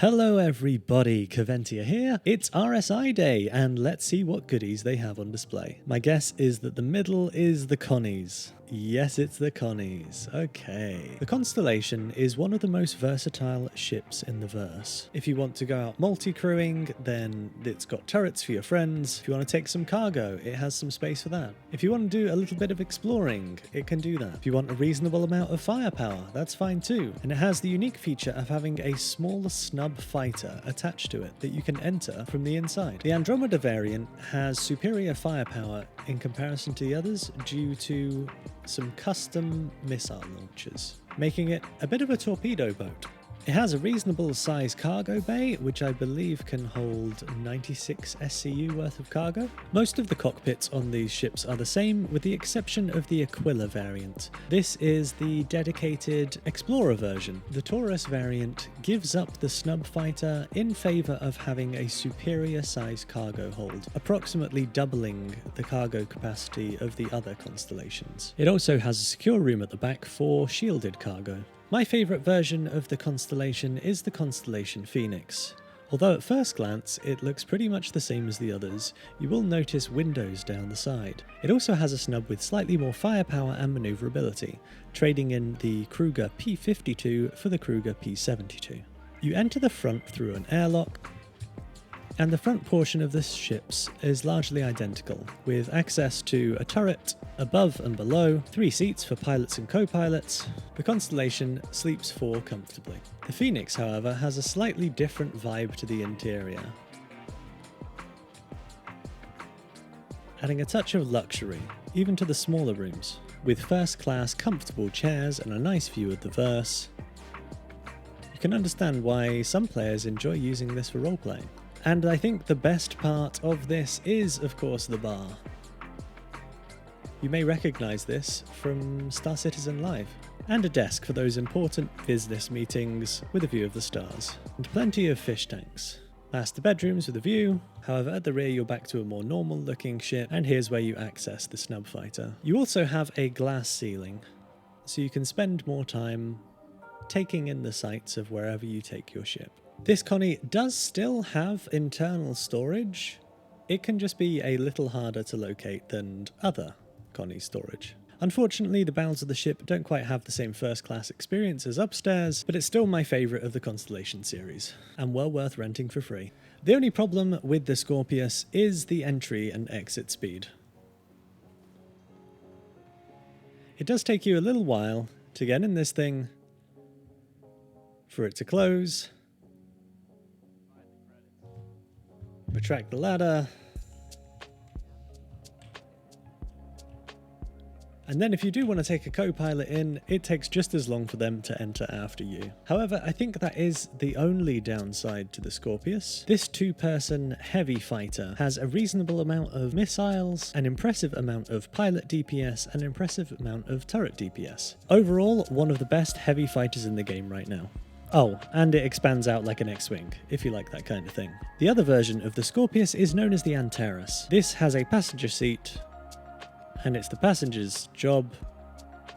Hello everybody, Caventia here. It's RSI Day and let's see what goodies they have on display. My guess is that the middle is the Connies. Yes, it's the Connies. Okay. The Constellation is one of the most versatile ships in the verse. If you want to go out multi-crewing, then it's got turrets for your friends. If you want to take some cargo, it has some space for that. If you want to do a little bit of exploring, it can do that. If you want a reasonable amount of firepower, that's fine too. And it has the unique feature of having a small snub fighter attached to it that you can enter from the inside. The Andromeda variant has superior firepower in comparison to the others due to some custom missile launchers, making it a bit of a torpedo boat. It has a reasonable size cargo bay, which I believe can hold 96 SCU worth of cargo. Most of the cockpits on these ships are the same, with the exception of the Aquila variant. This is the dedicated Explorer version. The Taurus variant gives up the snub fighter in favour of having a superior size cargo hold, approximately doubling the cargo capacity of the other constellations. It also has a secure room at the back for shielded cargo. My favourite version of the Constellation is the Constellation Phoenix. Although at first glance it looks pretty much the same as the others, you will notice windows down the side. It also has a snub with slightly more firepower and manoeuvrability, trading in the Kruger P-52 for the Kruger P-72. You enter the front through an airlock, and the front portion of the ships is largely identical, with access to a turret above and below, 3 seats for pilots and co-pilots. The Constellation sleeps 4 comfortably. The Phoenix, however, has a slightly different vibe to the interior, adding a touch of luxury, even to the smaller rooms, with first-class comfortable chairs and a nice view of the verse. You can understand why some players enjoy using this for role-playing. And I think the best part of this is, of course, the bar. You may recognise this from StarCitizen Live. And a desk for those important business meetings with a view of the stars. And plenty of fish tanks. Master bedrooms with a view. However, at the rear you're back to a more normal looking ship, and here's where you access the snub fighter. You also have a glass ceiling, so you can spend more time taking in the sights of wherever you take your ship. This Connie does still have internal storage. It can just be a little harder to locate than other Connie storage. Unfortunately, the bowels of the ship don't quite have the same first-class experience as upstairs, but it's still my favourite of the Constellation series, and well worth renting for free. The only problem with the Scorpius is the entry and exit speed. It does take you a little while to get in this thing, for it to close, retract the ladder, and then if you do want to take a co-pilot in, it takes just as long for them to enter after you. However, I think that is the only downside to the Scorpius. This 2-person heavy fighter has a reasonable amount of missiles, an impressive amount of pilot DPS, and an impressive amount of turret DPS. Overall, one of the best heavy fighters in the game right now. Oh, and it expands out like an X-Wing, if you like that kind of thing. The other version of the Scorpius is known as the Antares. This has a passenger seat, and it's the passenger's job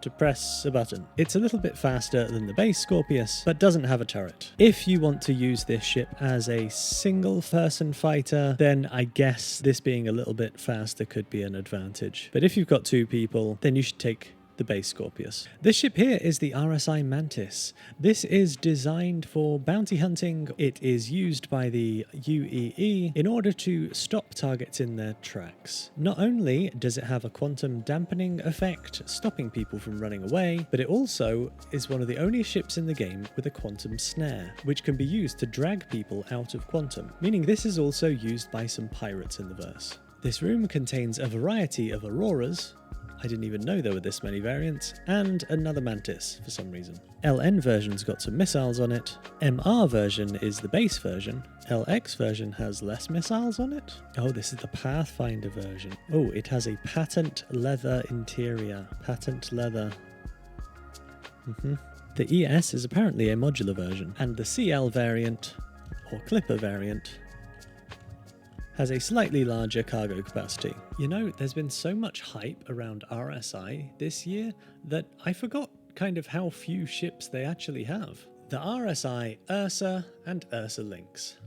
to press a button. It's a little bit faster than the base Scorpius, but doesn't have a turret. If you want to use this ship as a single-person fighter, then I guess this being a little bit faster could be an advantage. But if you've got 2 people, then you should take the base Scorpius. This ship here is the RSI Mantis. This is designed for bounty hunting. It is used by the UAE in order to stop targets in their tracks. Not only does it have a quantum dampening effect, stopping people from running away, but it also is one of the only ships in the game with a quantum snare, which can be used to drag people out of quantum, meaning this is also used by some pirates in the verse. This room contains a variety of Auroras. I didn't even know there were this many variants, and another Mantis for some reason. LN version's got some missiles on it, MR version is the base version, LX version has less missiles on it. Oh, this is the Pathfinder version. Oh, it has a patent leather interior. Patent leather. The ES is apparently a modular version, and the CL variant, or Clipper variant, has a slightly larger cargo capacity. You know, there's been so much hype around RSI this year that I forgot kind of how few ships they actually have. the RSI Ursa and Ursa Lynx.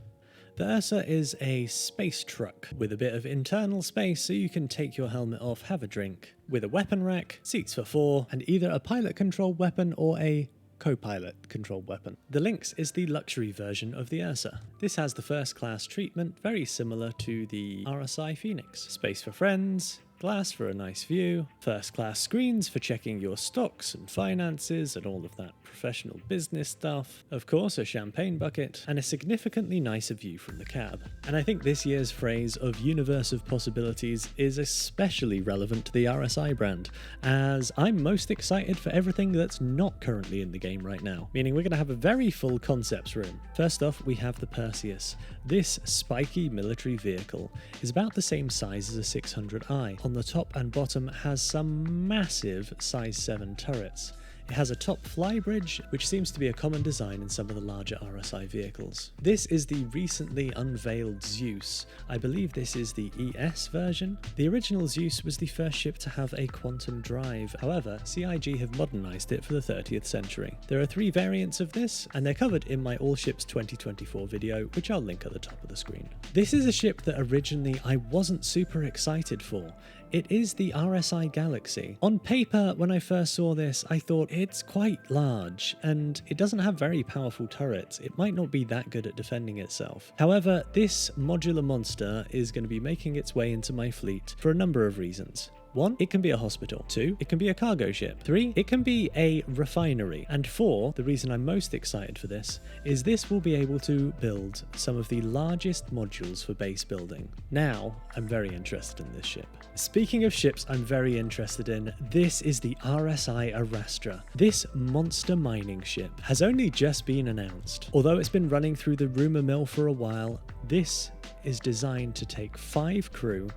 The Ursa is a space truck with a bit of internal space so you can take your helmet off, have a drink, with a weapon rack, seats for 4, and either a pilot-controlled weapon or a co-pilot controlled weapon. The Lynx is the luxury version of the Ursa. This has the first class treatment, very similar to the RSI Phoenix. Space for friends, glass for a nice view, first class screens for checking your stocks and finances and all of that professional business stuff, of course a champagne bucket, and a significantly nicer view from the cab. And I think this year's phrase of universe of possibilities is especially relevant to the RSI brand, as I'm most excited for everything that's not currently in the game right now, meaning we're going to have a very full concepts room. First off, we have the Perseus. This spiky military vehicle is about the same size as a 600i. On the top and bottom has some massive size 7 turrets. It has a top flybridge, which seems to be a common design in some of the larger RSI vehicles. This is the recently unveiled Zeus. I believe this is the ES version. The original Zeus was the first ship to have a quantum drive. However, CIG have modernized it for the 30th century. There are 3 variants of this, and they're covered in my All Ships 2024 video, which I'll link at the top of the screen. This is a ship that originally I wasn't super excited for. It is the RSI Galaxy. On paper, when I first saw this, I thought it's quite large, and it doesn't have very powerful turrets. It might not be that good at defending itself. However, this modular monster is going to be making its way into my fleet for a number of reasons. 1, it can be a hospital. 2, it can be a cargo ship. 3, it can be a refinery. And 4, the reason I'm most excited for this, is this will be able to build some of the largest modules for base building. Now, I'm very interested in this ship. Speaking of ships I'm very interested in, this is the RSI Arrastra. This monster mining ship has only just been announced. Although it's been running through the rumor mill for a while, this is designed to take 5 crew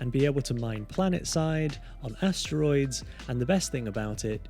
and be able to mine planet-side, on asteroids, and the best thing about it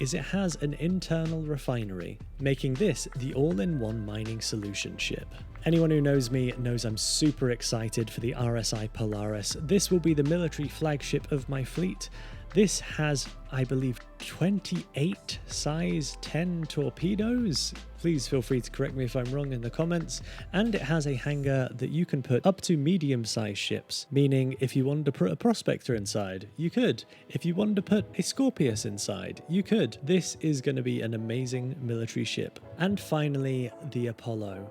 is it has an internal refinery, making this the all-in-one mining solution ship. Anyone who knows me knows I'm super excited for the RSI Polaris. This will be the military flagship of my fleet. This has, I believe, 28 size 10 torpedoes. Please feel free to correct me if I'm wrong in the comments. And it has a hangar that you can put up to medium-sized ships, meaning if you wanted to put a Prospector inside, you could. If you wanted to put a Scorpius inside, you could. This is going to be an amazing military ship. And finally, the Apollo.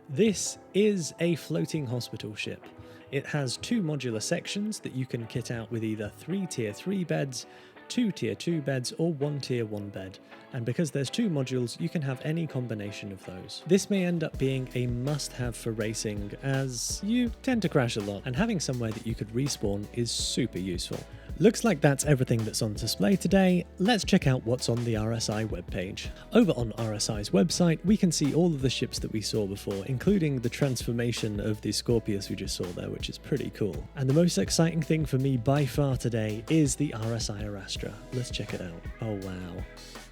This is a floating hospital ship. It has 2 modular sections that you can kit out with either 3 tier 3 beds, 2 tier 2 beds, or 1 tier 1 bed. And because there's 2 modules, you can have any combination of those. This may end up being a must-have for racing, as you tend to crash a lot, and having somewhere that you could respawn is super useful. Looks like that's everything that's on display today. Let's check out what's on the RSI webpage. Over on RSI's website, we can see all of the ships that we saw before, including the transformation of the Scorpius we just saw there, which is pretty cool. And the most exciting thing for me by far today is the RSI Arrastra. Let's check it out. Oh wow,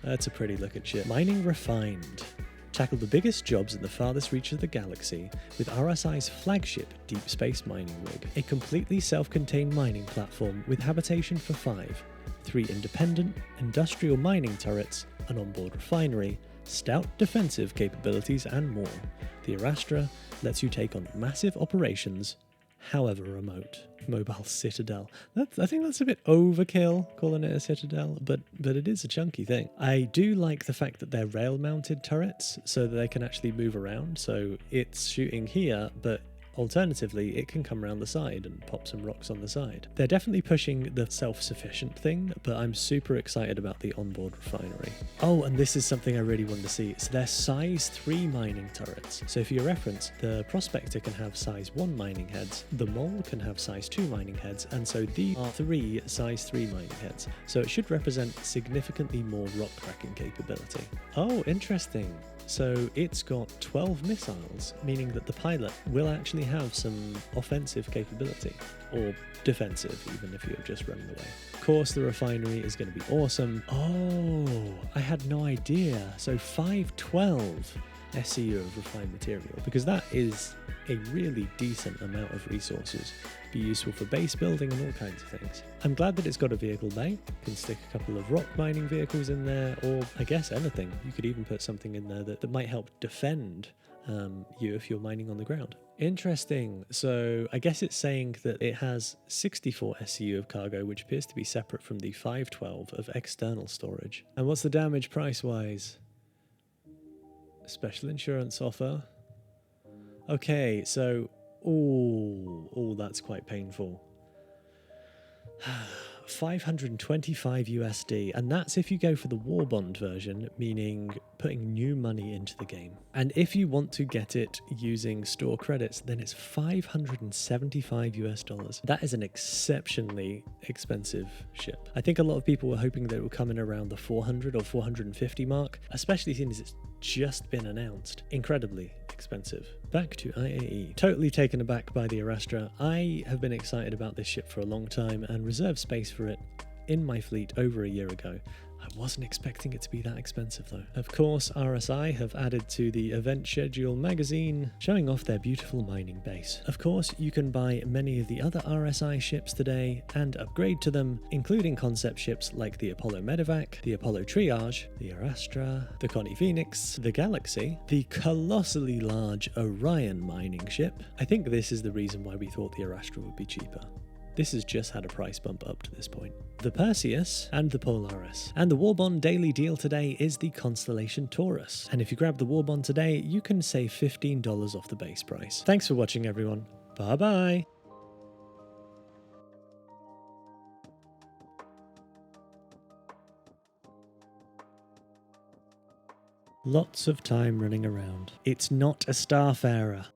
that's a pretty looking ship. Mining refined. Tackle the biggest jobs in the farthest reach of the galaxy with RSI's flagship deep space mining rig, a completely self-contained mining platform with habitation for 5, 3 independent industrial mining turrets, an onboard refinery, stout defensive capabilities, and more. The Arrastra lets you take on massive operations, however remote. Mobile citadel. I think that's a bit overkill, calling it a citadel, but it is a chunky thing. I do like the fact that they're rail-mounted turrets, so that they can actually move around. So it's shooting here, but alternatively, it can come around the side and pop some rocks on the side. They're definitely pushing the self-sufficient thing, but I'm super excited about the onboard refinery. Oh, and this is something I really want to see. So they're size 3 mining turrets. So for your reference, the Prospector can have size 1 mining heads, the Mole can have size 2 mining heads, and so these are 3 size 3 mining heads. So it should represent significantly more rock cracking capability. Oh, interesting. So it's got 12 missiles, meaning that the pilot will actually have some offensive capability, or defensive, even if you're just running away. Of course, the refinery is going to be awesome. Oh, I had no idea. So 512. SEU of refined material, because that is a really decent amount of resources. Be useful for base building and all kinds of things. I'm glad that it's got a vehicle bay. You can stick a couple of rock mining vehicles in there, or I guess anything. You could even put something in there that might help defend you if you're mining on the ground. Interesting. So I guess it's saying that it has 64 SEU of cargo, which appears to be separate from the 512 of external storage. And what's the damage price-wise? Special insurance offer. Okay, so... Oh, that's quite painful. 525 USD, and that's if you go for the war bond version, meaning putting new money into the game. And if you want to get it using store credits, then it's 575 US dollars. That is an exceptionally expensive ship. I think a lot of people were hoping that it would come in around the 400 or 450 mark, especially since it's just been announced. Incredibly expensive. Back to IAE. Totally taken aback by the Arastra. I have been excited about this ship for a long time and reserved space for it in my fleet over a year ago. I wasn't expecting it to be that expensive though. Of course, RSI have added to the event schedule magazine, showing off their beautiful mining base. Of course, you can buy many of the other RSI ships today and upgrade to them, including concept ships like the Apollo Medevac, the Apollo Triage, the Arastra, the Connie Phoenix, the Galaxy, the colossally large Orion mining ship. I think this is the reason why we thought the Arastra would be cheaper. This has just had a price bump up to this point. The Perseus and the Polaris. And the Warbond daily deal today is the Constellation Taurus. And if you grab the Warbond today, you can save $15 off the base price. Thanks for watching, everyone. Bye-bye. Lots of time running around. It's not a Starfarer.